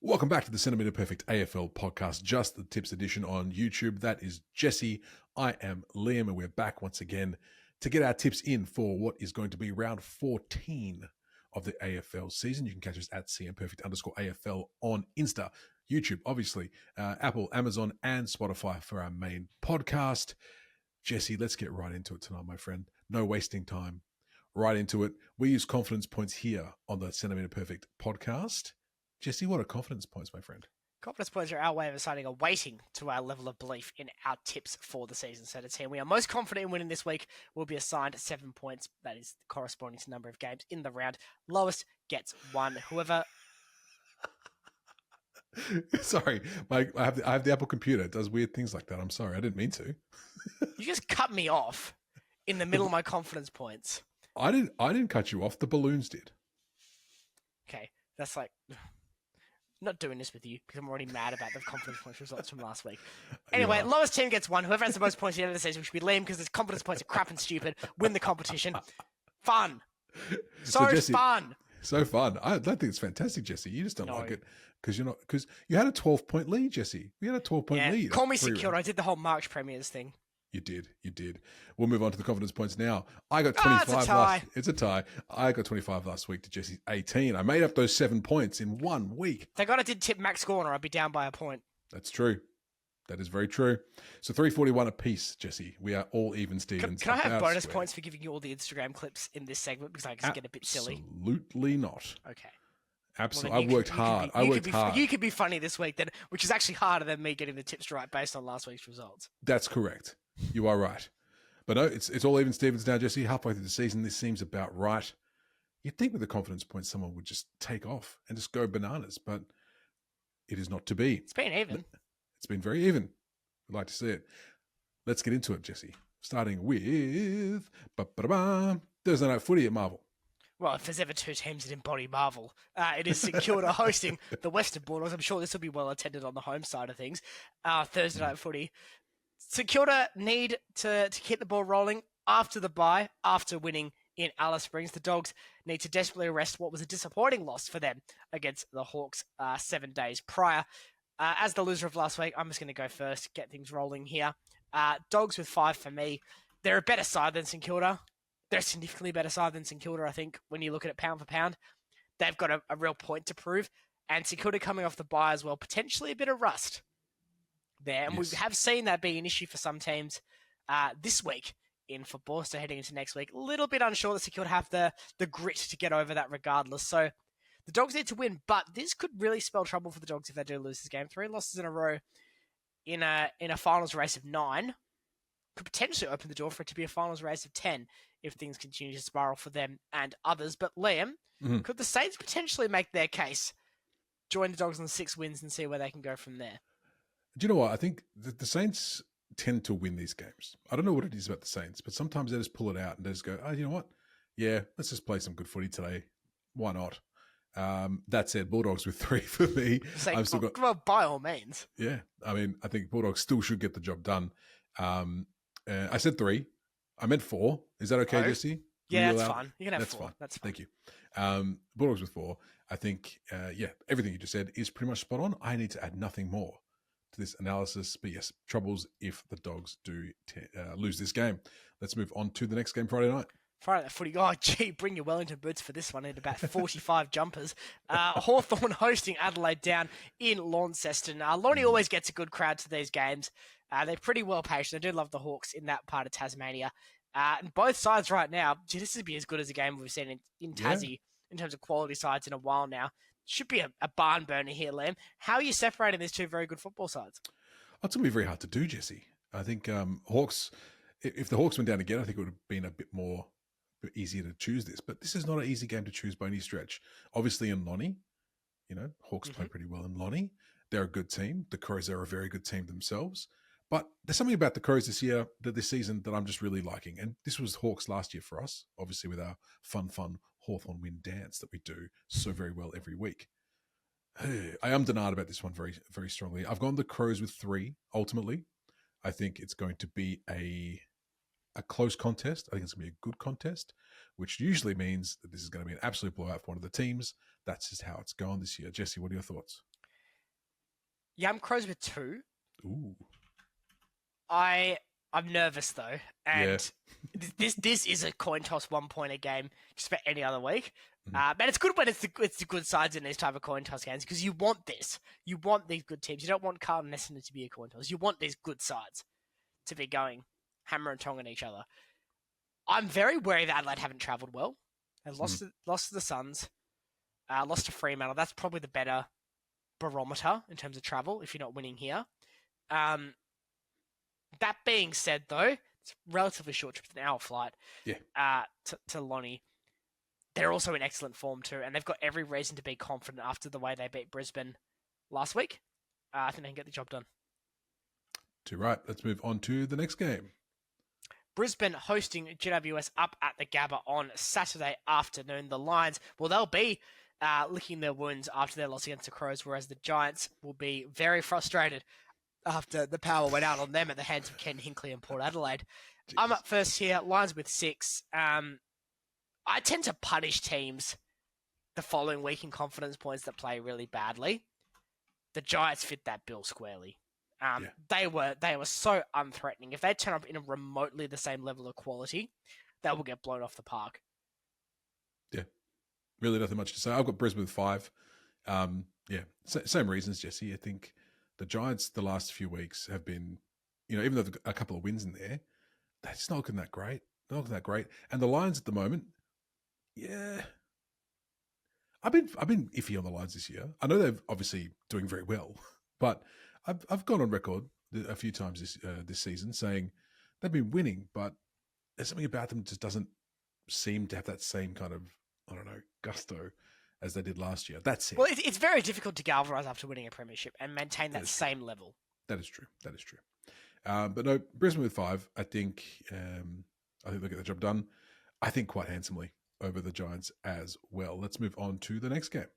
Welcome back to the Centimetre Perfect AFL podcast, just the tips edition on YouTube. That is Jesse. I am Liam, and we're back once again to get our tips in for what is going to be round 14 of the AFL season. You can catch us at cmperfect_AFL on Insta, YouTube, obviously, Apple, Amazon, and Spotify for our main podcast. Jesse, let's get right into it tonight, my friend. No wasting time. Right into it. We use confidence points here on the Centimetre Perfect podcast. Jesse, what are confidence points, my friend? Confidence points are our way of assigning a weighting to our level of belief in our tips for the season. So the team we are most confident in winning this week will be assigned 7 points. That is corresponding to the number of games in the round. Lowest gets 1. Whoever... Sorry, I have the Apple computer. It does weird things like that. I'm sorry. I didn't mean to. You just cut me off in the middle of my confidence points. I didn't cut you off. The balloons did. Okay, that's like... not doing this with you because I'm already mad about the confidence points results from last week. Anyway, lowest team gets 1. Whoever has the most points at the end of the season, which should be Liam because his confidence points are crap and stupid, win the competition. Fun. So Jesse, fun. So fun. I think it's fantastic, Jesse. You just don't like it because you had a 12-point lead, Jesse. We had a 12-point lead. Call me secure. I did the whole March Premiers thing. You did. We'll move on to the confidence points now. I got 25 It's a tie. I got 25 last week to Jesse's 18. I made up those 7 points in 1 week. Thank God I did tip Max Corner. I'd be down by a point. That's true. That is very true. So 341 apiece, Jesse. We are all even Stevens. Can I have bonus points for giving you all the Instagram clips in this segment because I just get a bit silly? Absolutely not. Okay. Absolutely. I worked hard. You could be funny this week, then, which is actually harder than me getting the tips right based on last week's results. That's correct. You are right. But no, it's all even Stevens now, Jesse. Halfway through the season, this seems about right. You'd think with the confidence points, someone would just take off and just go bananas, but it is not to be. It's been even. It's been very even. We'd like to see it. Let's get into it, Jesse. Starting with Thursday Night Footy at Marvel. Well, if there's ever two teams that embody Marvel, it is St Kilda hosting the Western Bulldogs. I'm sure this will be well attended on the home side of things. Thursday Night Footy. St Kilda need to keep the ball rolling after the bye, after winning in Alice Springs. The Dogs need to desperately arrest what was a disappointing loss for them against the Hawks 7 days prior. As the loser of last week, I'm just going to go first, get things rolling here. Dogs with 5 for me. They're a better side than St Kilda. They're a significantly better side than St Kilda, I think, when you look at it pound for pound. They've got a real point to prove. And St Kilda coming off the bye as well, potentially a bit of rust there. And we have seen that be an issue for some teams this week in football. So heading into next week, a little bit unsure that St Kilda have the grit to get over that regardless. So the Dogs need to win, but this could really spell trouble for the Dogs if they do lose this game. 3 losses in a row in a finals race of 9 could potentially open the door for it to be a finals race of 10 if things continue to spiral for them and others. But Liam, could the Saints potentially make their case, join the Dogs on 6 wins and see where they can go from there? Do you know what? I think the Saints tend to win these games. I don't know what it is about the Saints, but sometimes they just pull it out and they just go, oh, you know what? Yeah, let's just play some good footy today. Why not? That said, Bulldogs with 3 for me. Well, by all means. Yeah, I mean, I think Bulldogs still should get the job done. I said 3. I meant 4. Is that okay, Jesse? Yeah, that's fine. You can have 4. Fine. That's fine. Thank you. Bulldogs with 4. I think, everything you just said is pretty much spot on. I need to add nothing more to this analysis. But yes, troubles if the Dogs do lose this game. Let's move on to the next game Friday night. Friday Night Footy. Oh, gee, bring your Wellington boots for this one. In about 45 jumpers. Hawthorn hosting Adelaide down in Launceston. Lonnie always gets a good crowd to these games. They're pretty well paced. I do love the Hawks in that part of Tasmania. And both sides right now, this would be as good as a game we've seen in Tassie in terms of quality sides in a while now. Should be a barn burner here, Liam. How are you separating these two very good football sides? It's going to be very hard to do, Jesse. I think Hawks, if the Hawks went down again, I think it would have been a bit easier to choose this. But this is not an easy game to choose by any stretch. Obviously in Lonnie, Hawks play pretty well in Lonnie. They're a good team. The Crows are a very good team themselves. But there's something about the Crows this season that I'm just really liking. And this was Hawks last year for us, obviously with our fun Hawthorn win dance that we do so very well every week. I am denied about this one very, very strongly. I've gone the Crows with 3, ultimately. I think it's going to be a close contest. I think it's going to be a good contest, which usually means that this is going to be an absolute blowout for one of the teams. That's just how it's gone this year. Jesse, what are your thoughts? Yam Crows with 2. Ooh. I'm nervous though, Yeah. and this is a coin toss 1 point a game just for any other week. Mhm. But it's good when it's the good sides in these type of coin toss games because you want this. You want these good teams. You don't want Carlton Essendon to be a coin toss. You want these good sides to be going hammer and tong on each other. I'm very wary that Adelaide haven't travelled well. They lost to the Suns, lost to Fremantle. That's probably the better barometer in terms of travel if you're not winning here. That being said, though, it's a relatively short trip. It's an hour flight. Yeah. To Lonnie. They're also in excellent form too, and they've got every reason to be confident after the way they beat Brisbane last week. I think they can get the job done. Too right. Let's move on to the next game. Brisbane hosting GWS up at the Gabba on Saturday afternoon. The Lions, well, they'll be licking their wounds after their loss against the Crows, whereas the Giants will be very frustrated after the power went out on them at the hands of Ken Hinkley and Port Adelaide. Jeez. I'm up first here, Lions with 6. I tend to punish teams the following week in confidence points that play really badly. The Giants fit that bill squarely. They were so unthreatening. If they turn up in a remotely the same level of quality, they will get blown off the park. Yeah, really nothing much to say. I've got Brisbane with 5. Same reasons, Jesse. I think the Giants the last few weeks have been, even though they've got a couple of wins in there, they're just not looking that great. They're not looking that great. And the Lions at the moment, yeah, I've been iffy on the Lions this year. I know they're obviously doing very well, but I've gone on record a few times this season saying they've been winning, but there's something about them that just doesn't seem to have that same kind of, I don't know, gusto as they did last year. That's it. Well, it's very difficult to galvanise after winning a premiership and maintain that same level. That is true. That is true. But no, Brisbane with 5. I think they'll get the job done. I think quite handsomely over the Giants as well. Let's move on to the next game.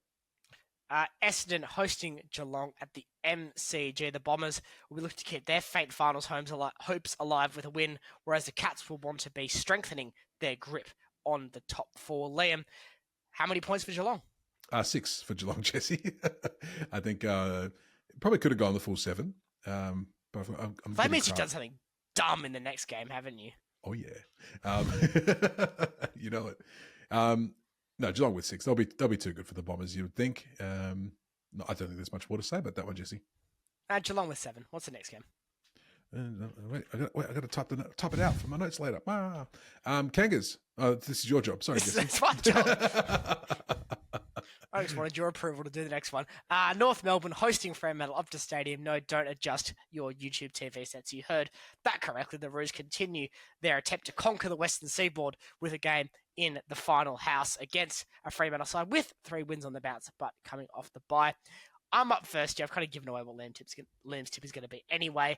Essendon hosting Geelong at the MCG. The Bombers will look to keep their faint finals hopes alive with a win, whereas the Cats will want to be strengthening their grip on the top 4. Liam, how many points for Geelong? 6 for Geelong, Jesse. I think probably could have gone the full 7. But that means you've done something dumb in the next game, haven't you? Oh, yeah. You know it. No, Geelong with 6. They'll be too good for the Bombers, you would think. No, I don't think there's much more to say about that one, Jesse. Geelong with 7. What's the next game? Wait, I got to type it out for my notes later. Kangas. This is your job. Sorry, Jesse. It's my job. I just wanted your approval to do the next one. North Melbourne hosting Fremantle Optus Stadium. No, don't adjust your YouTube TV sets. You heard that correctly. The Roos continue their attempt to conquer the Western Seaboard with a game in the final house against a Fremantle side with 3 wins on the bounce, but coming off the bye. I'm up first. I've kind of given away what Liam's tip is going to be anyway.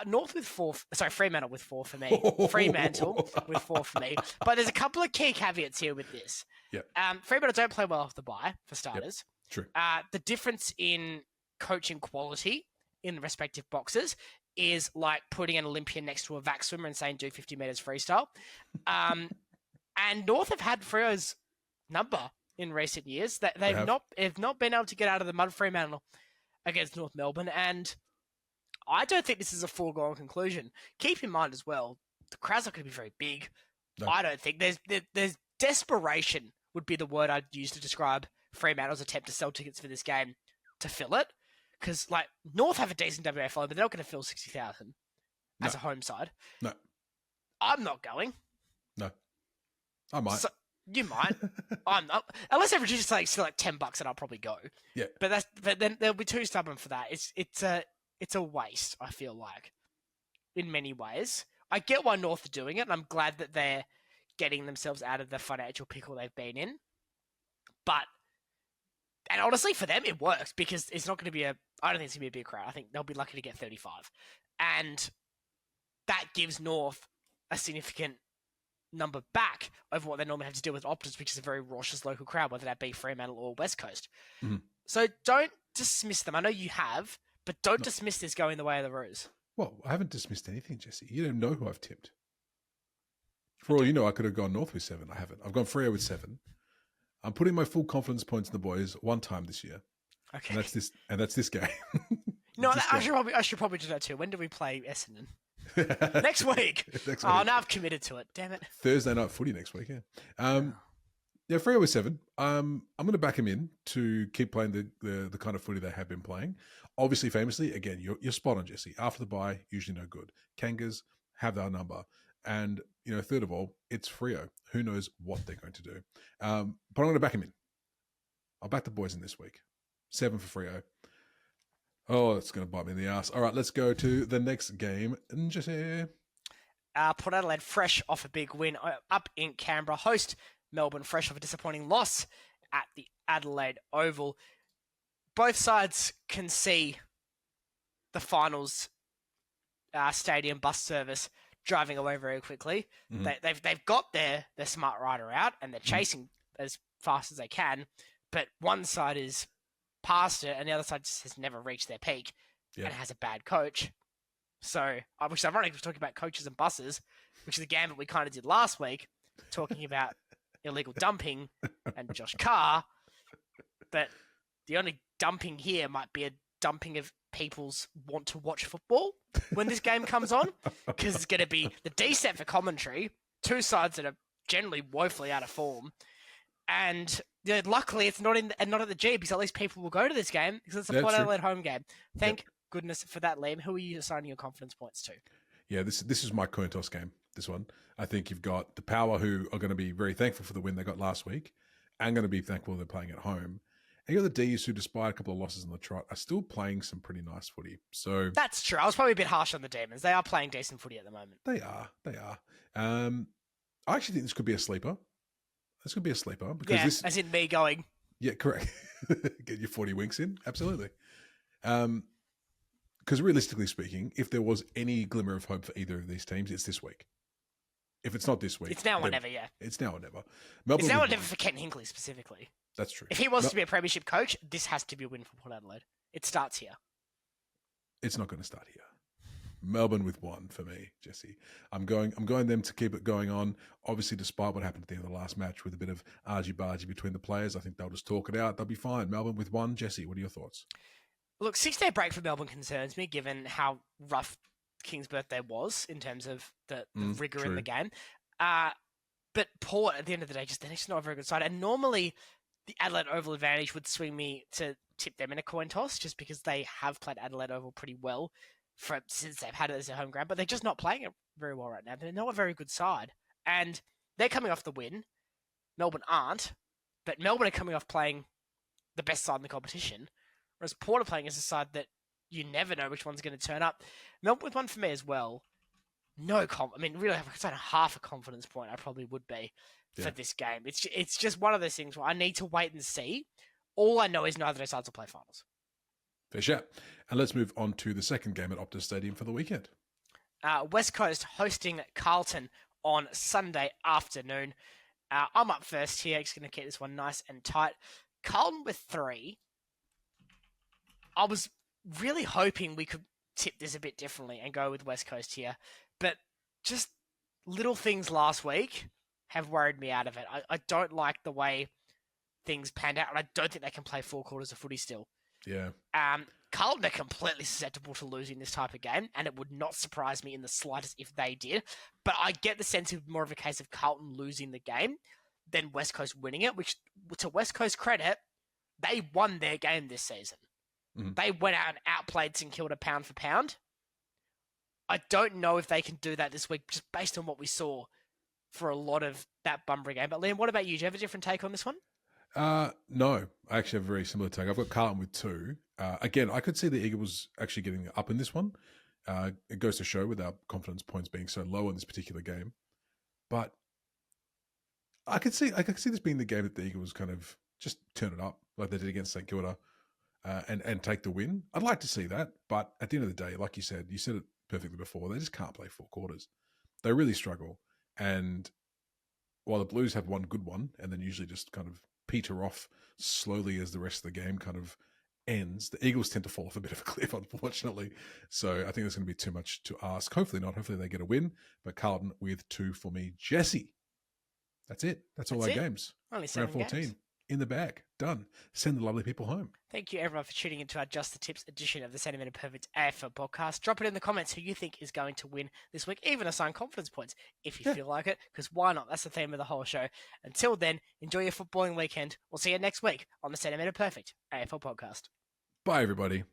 North with 4. Fremantle with 4 for me. Fremantle with 4 for me. But there's a couple of key caveats here with this. Yep. Fremantle don't play well off the bye, for starters. Yep. True. The difference in coaching quality in the respective boxes is like putting an Olympian next to a vac swimmer and saying do 50 metres freestyle. And North have had Freo's number in recent years. They've not been able to get out of the mud. Fremantle against North Melbourne, and I don't think this is a foregone conclusion. Keep in mind as well, the crowd's not going to be very big. No. I don't think there's desperation would be the word I'd use to describe Fremantle's attempt to sell tickets for this game to fill it, because like North have a decent WFL, but they're not going to fill 60,000 as a home side. No, I'm not going. No, I might. You might. I'm not. Unless they reduce it to like $10, and I'll probably go. Yeah. But then they'll be too stubborn for that. It's a waste. I feel like, in many ways, I get why North are doing it, and I'm glad that they're getting themselves out of the financial pickle they've been in. And honestly, for them, it works because it's not going to be I don't think it's going to be a big crowd. I think they'll be lucky to get 35, and that gives North a significant number back over what they normally have to deal with Optus, which is a very raucous local crowd, whether that be Fremantle or West Coast. Mm-hmm. So don't dismiss them. I know you have, but don't dismiss this going the way of the Roos. Well, I haven't dismissed anything, Jesse. You don't know who I've tipped. For all you know, I could have gone North with 7. I haven't. I've gone Freo with 7. I'm putting my full confidence points in the boys one time this year. Okay. And that's this game. No, I should probably do that too. When do we play Essendon? Next week. Next Oh, week. now I've committed to it. Damn it. Thursday night footy next week. Yeah. Yeah, Freo with 7. I'm going to back him in to keep playing the kind of footy they have been playing. Obviously, famously, again, you're spot on, Jesse. After the bye, usually no good. Kangas have our number. And, third of all, it's Freo. Who knows what they're going to do. But I'm going to back him in. I'll back the boys in this week. 7 for Freo. Oh, it's going to bite me in the ass. All right, let's go to the next game. Jesse. Port Adelaide fresh off a big win up in Canberra. Host Melbourne fresh off a disappointing loss at the Adelaide Oval. Both sides can see the finals stadium bus service driving away very quickly. Mm-hmm. They've got their smart rider out and they're chasing as fast as they can, but one side is past it and the other side just has never reached their peak and has a bad coach. So, which is ironic, we're talking about coaches and buses, which is the game that we kind of did last week, talking about illegal dumping and Josh Carr, but the only dumping here might be a dumping of people's want to watch football when this game comes on, because it's going to be the D set for commentary, two sides that are generally woefully out of form, and luckily it's not at the G, because at least people will go to this game because it's a Port Adelaide home game. Thank goodness for that, Liam. Who are you assigning your confidence points to? Yeah, this is my coin toss game, this one. I think you've got the Power, who are going to be very thankful for the win they got last week and going to be thankful they're playing at home. And you got the D's, who, despite a couple of losses on the trot, are still playing some pretty nice footy. So that's true. I was probably a bit harsh on the Demons. They are playing decent footy at the moment. They are. I actually think this could be a sleeper. This could be a sleeper. Because as in me going. Yeah, correct. Get your 40 winks in. Absolutely. Because realistically speaking, if there was any glimmer of hope for either of these teams, it's this week. If it's not this week, it's now or never. Yeah, it's now or never. It's now or never for Ken Hinkley specifically. That's true. If he wants to be a premiership coach, this has to be a win for Port Adelaide. It starts here. It's not going to start here. Melbourne with 1 for me, Jesse. I'm going them to keep it going on. Obviously, despite what happened at the end of the last match with a bit of argy-bargy between the players, I think they'll just talk it out. They'll be fine. Melbourne with 1. Jesse, what are your thoughts? Look, 6-day break for Melbourne concerns me, given how rough King's birthday was in terms of the rigour in the game. But Port, at the end of the day, they're just not a very good side. And normally, the Adelaide Oval advantage would swing me to tip them in a coin toss, just because they have played Adelaide Oval pretty well since they've had it as their home ground. But they're just not playing it very well right now. They're not a very good side. And they're coming off the win. Melbourne aren't. But Melbourne are coming off playing the best side in the competition. Whereas Port are playing as a side that you never know which one's going to turn up. Melbourne with 1 for me as well. Really, if I could say half a confidence point, I probably would be for this game. It's just one of those things where I need to wait and see. All I know is neither of those sides will play finals. Fair shout. And let's move on to the second game at Optus Stadium for the weekend. West Coast hosting Carlton on Sunday afternoon. I'm up first here. Just going to keep this one nice and tight. Carlton with 3. I was really hoping we could tip this a bit differently and go with West Coast here. But just little things last week have worried me out of it. I don't like the way things panned out, and I don't think they can play 4 quarters of footy still. Yeah. Carlton are completely susceptible to losing this type of game, and it would not surprise me in the slightest if they did. But I get the sense of more of a case of Carlton losing the game than West Coast winning it, which, to West Coast credit, they won their game this season. Mm-hmm. They went out and outplayed St Kilda pound for pound. I don't know if they can do that this week, just based on what we saw for a lot of that Bunbury game. But Liam, what about you? Do you have a different take on this one? No, I actually have a very similar take. I've got Carlton with 2. Again, I could see the Eagles actually getting up in this one. It goes to show with our confidence points being so low in this particular game. But I could see this being the game that the Eagles kind of just turn it up like they did against St Kilda and take the win. I'd like to see that. But at the end of the day, like you said it perfectly before, they just can't play 4 quarters. They really struggle. And while the Blues have one good one and then usually just kind of peter off slowly as the rest of the game kind of ends, the Eagles tend to fall off a bit of a cliff, unfortunately. So I think there's going to be too much to ask. Hopefully not. Hopefully they get a win. But Carlton with 2 for me. Jesse, that's it. That's all our games. Only 7 Round 14. games. in the bag. Done. Send the lovely people home. Thank you, everyone, for tuning into our Just the Tips edition of the Centimetre Perfect AFL podcast. Drop it in the comments who you think is going to win this week, even assign confidence points if you feel like it, because why not? That's the theme of the whole show. Until then, enjoy your footballing weekend. We'll see you next week on the Centimetre Perfect AFL podcast. Bye, everybody.